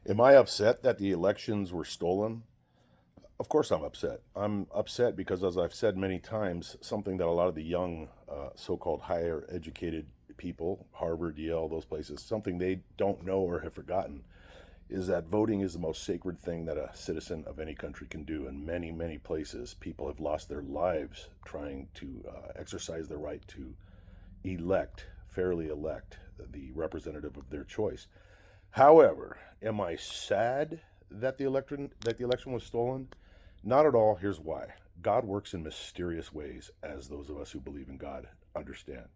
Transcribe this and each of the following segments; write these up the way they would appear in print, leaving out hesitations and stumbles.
Am I upset that the elections were stolen? Of course, I'm upset. I'm upset because, as I've said many times, something that a lot of the young, so called higher educated people, Harvard, Yale, those places, something they don't know or have forgotten is that voting is the most sacred thing that a citizen of any country can do. In many, many places, people have lost their lives trying to exercise their right to elect, fairly elect, the representative of their choice. However, am I sad that the election was stolen? Not at all. Here's why. God works in mysterious ways, as those of us who believe in God understand.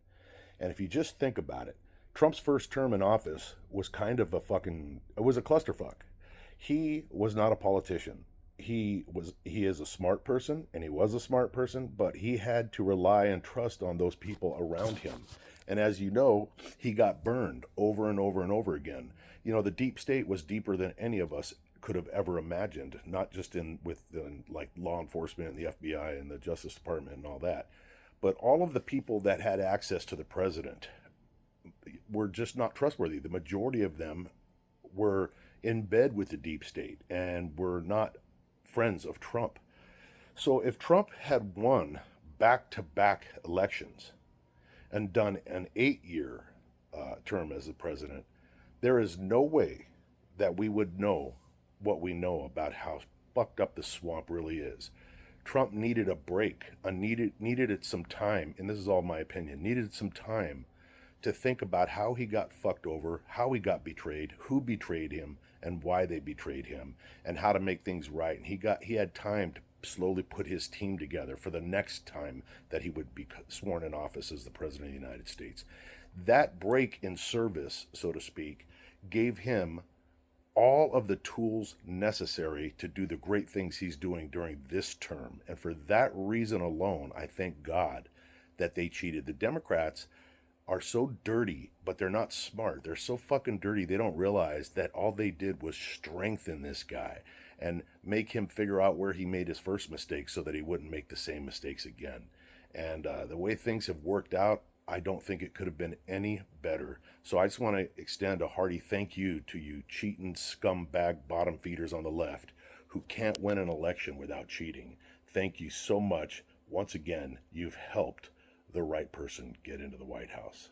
And if you just think about it, Trump's first term in office was kind of it was a clusterfuck. He was not a politician. He is a smart person and he was a smart person, but he had to rely and trust on those people around him. And as you know, he got burned over and over and over again. You know, the deep state was deeper than any of us could have ever imagined, not just in with like law enforcement and the FBI and the Justice Department and all that, but all of the people that had access to the president were just not trustworthy. The majority of them were in bed with the deep state and were not friends of Trump. So if Trump had won back to back elections and done an 8 year term as the president, there is no way that we would know what we know about how fucked up the swamp really is. Trump needed a break, needed it some time, and this is all my opinion. Needed some time to think about how he got fucked over, how he got betrayed, who betrayed him, and why they betrayed him, and how to make things right. And he had time to slowly put his team together for the next time that he would be sworn in office as the president of the United States. That break in service, so to speak, gave him all of the tools necessary to do the great things he's doing during this term. And for that reason alone, I thank God that they cheated. The Democrats are so dirty, but they're not smart. They're so fucking dirty, they don't realize that all they did was strengthen this guy and make him figure out where he made his first mistake so that he wouldn't make the same mistakes again. And the way things have worked out, I don't think it could have been any better. So I just want to extend a hearty thank you to you cheating scumbag bottom feeders on the left who can't win an election without cheating. Thank you so much. Once again, you've helped the right person get into the White House.